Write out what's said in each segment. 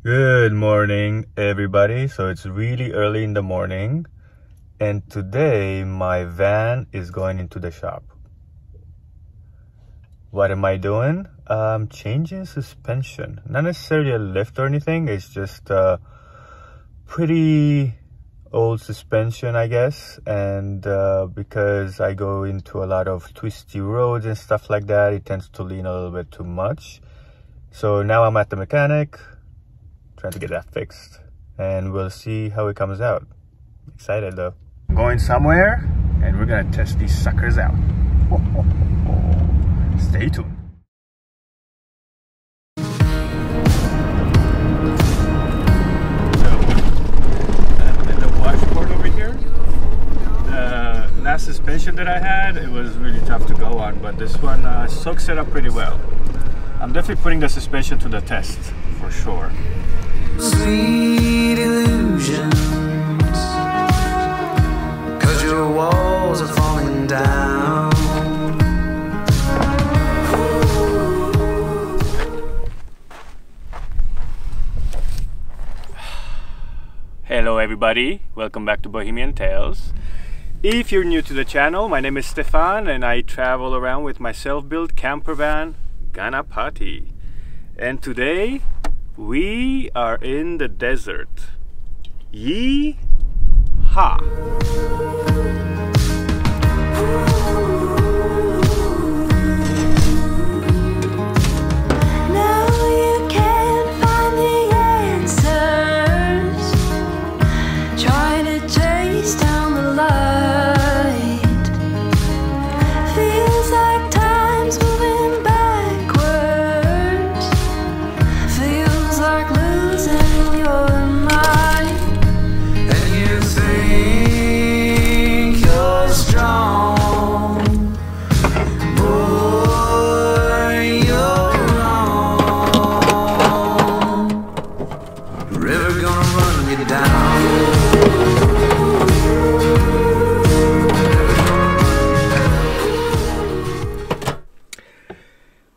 Good morning, everybody. So it's really early in the morning, and today my van is going into the shop. What am I doing? I'm changing suspension. Not necessarily a lift or anything. It's just a pretty old suspension, I guess. And because I go into a lot of twisty roads and stuff like that, it tends to lean a little bit too much. So now I'm at the mechanic, trying to get that fixed, and we'll see how it comes out. Excited though. I'm going somewhere and we're gonna test these suckers out. Stay tuned. So I'm in the washboard over here. The last suspension that I had, it was really tough to go on, but this one soaks it up pretty well. I'm definitely putting the suspension to the test for sure. Sweet illusions, 'cause your walls are falling down. Hello everybody, welcome back to Bohemian Tales. If you're new to the channel, my name is Stefan and I travel around with my self-built camper van, Ganapati. And today we are in the desert. Yee-ha!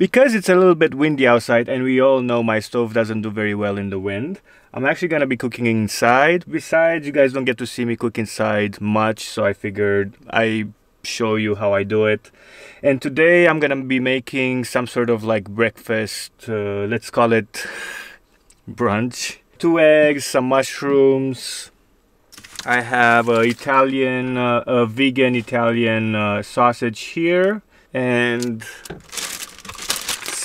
Because it's a little bit windy outside, and we all know my stove doesn't do very well in the wind, I'm actually gonna be cooking inside. Besides, you guys don't get to see me cook inside much, so I figured I show you how I do it. And today I'm gonna be making some sort of like breakfast, let's call it brunch. 2 eggs, some mushrooms. I have a vegan Italian sausage here, and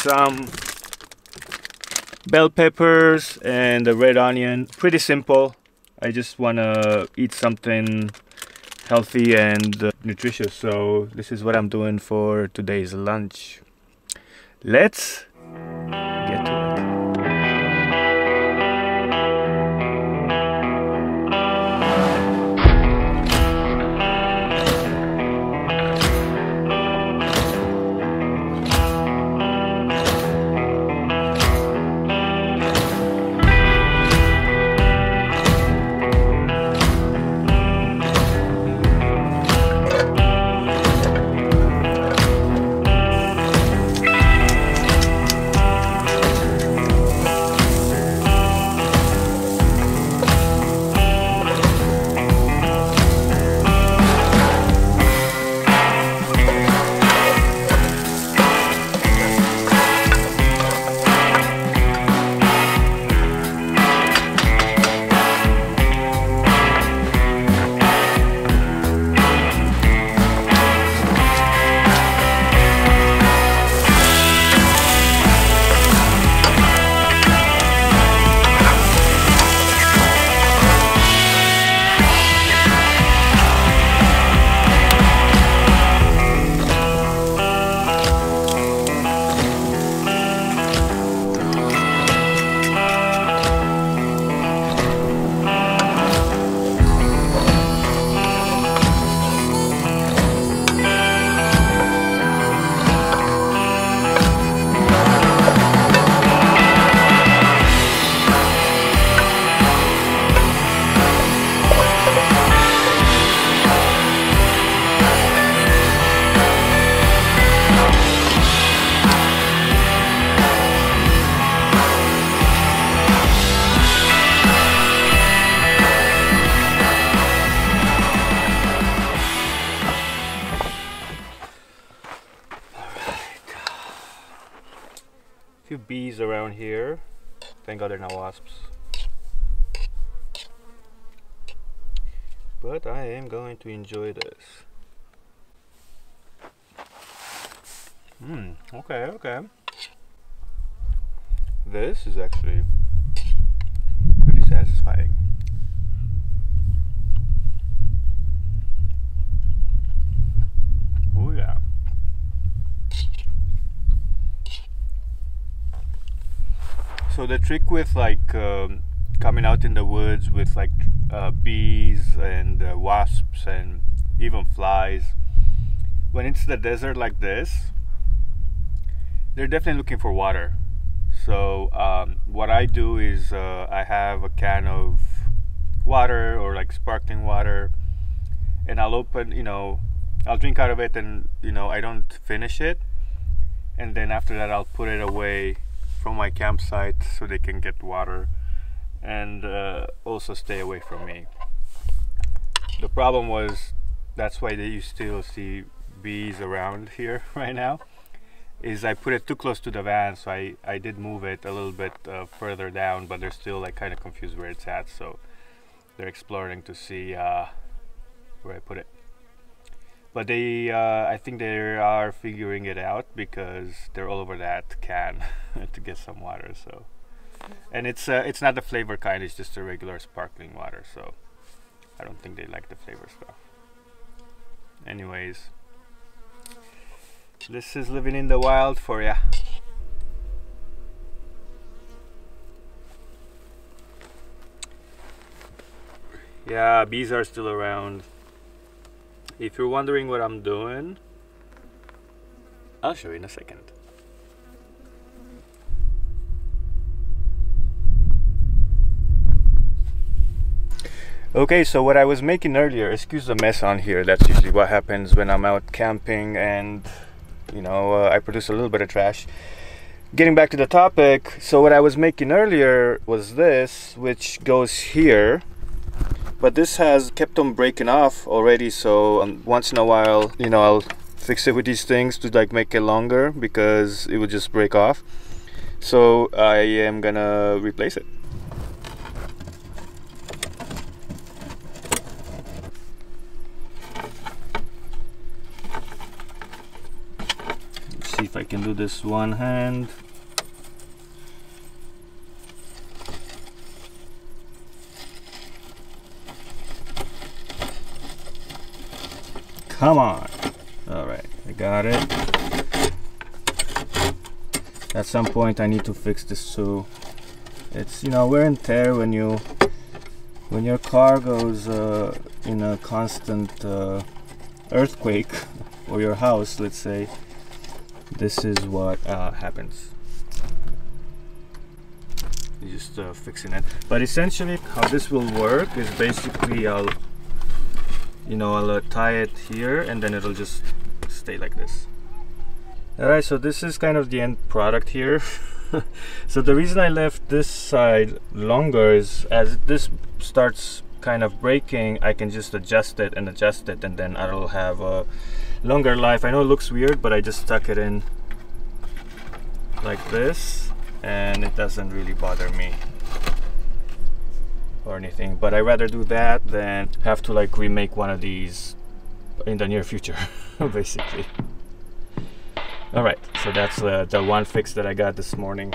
some bell peppers and a red onion. Pretty simple. I just want to eat something healthy and nutritious, so this is what I'm doing for today's lunch. Let's get to it. bees around here. Thank God there are no wasps. But I am going to enjoy this. Okay, okay. This is actually pretty satisfying. Oh yeah. So the trick with like coming out in the woods with like bees and wasps and even flies, when it's the desert like this, they're definitely looking for water. So what I do is I have a can of water or like sparkling water, and I'll open, I'll drink out of it, and I don't finish it, and then after that I'll put it away from my campsite so they can get water and also stay away from me. The problem was, that's why you still see bees around here right now, is I put it too close to the van, so I did move it a little bit further down, but they're still like kind of confused where it's at, so they're exploring to see where I put it. But they, I think they are figuring it out because they're all over that can to get some water. So, and it's not the flavor kind; it's just a regular sparkling water. So, I don't think they like the flavor stuff. Anyways, this is living in the wild for ya. Yeah, bees are still around. If you're wondering what I'm doing, I'll show you in a second. Okay, so what I was making earlier, excuse the mess on here, that's usually what happens when I'm out camping and I produce a little bit of trash. Getting back to the topic, so what I was making earlier was this, which goes here. But this has kept on breaking off already, so once in a while, I'll fix it with these things to like make it longer because it would just break off. So I am gonna replace it. Let's see if I can do this one hand. Come on. All right, I got it. At some point I need to fix this too. It's wear and tear when your car goes in a constant earthquake, or your house, let's say. This is what happens. You're just fixing it. But essentially how this will work is basically I'll tie it here and then it'll just stay like this. Alright, so this is kind of the end product here. So the reason I left this side longer is as this starts kind of breaking, I can just adjust it and then I'll have a longer life. I know it looks weird, but I just stuck it in like this and it doesn't really bother me or anything, but I'd rather do that than have to like remake one of these in the near future. Basically. Alright, so that's the one fix that I got this morning.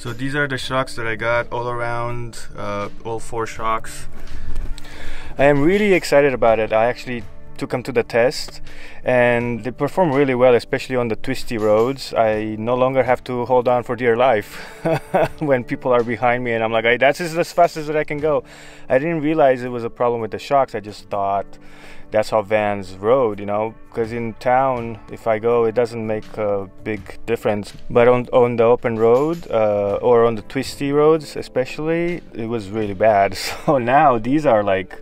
So these are the shocks that I got all around, all 4 shocks. I am really excited about it. I actually took them to the test and they perform really well, especially on the twisty roads. I no longer have to hold on for dear life when people are behind me and I'm like, hey, that's as fast as I can go. I didn't realize it was a problem with the shocks. I just thought that's how vans rode, you know, because in town, if I go, it doesn't make a big difference. But on the open road or on the twisty roads especially, it was really bad. So now these are like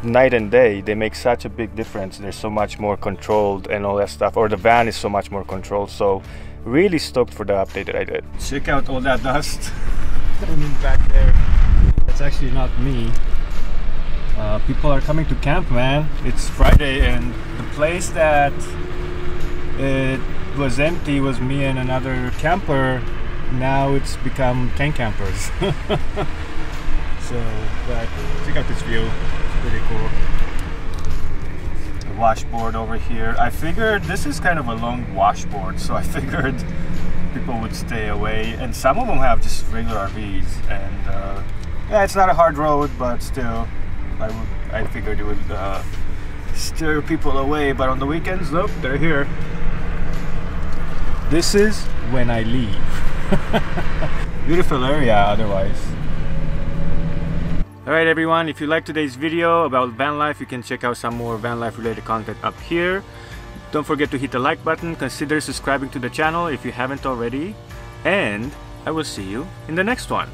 night and day. They make such a big difference. They're so much more controlled and all that stuff, or the van is so much more controlled. So really stoked for the update that I did. Check out all that dust coming back there. That's actually not me. People are coming to camp, man. It's Friday and the place that it was empty was me and another camper. Now it's become 10 campers. So, but check out this view. It's pretty cool. The washboard over here. I figured this is kind of a long washboard, so I figured people would stay away. And some of them have just regular RVs. And yeah, it's not a hard road, but still, I figured it would steer people away. But on the weekends, look, they're here. This is when I leave. Beautiful area otherwise. Alright everyone, if you liked today's video about van life, you can check out some more van life related content up here. Don't forget to hit the like button, consider subscribing to the channel if you haven't already, and I will see you in the next one.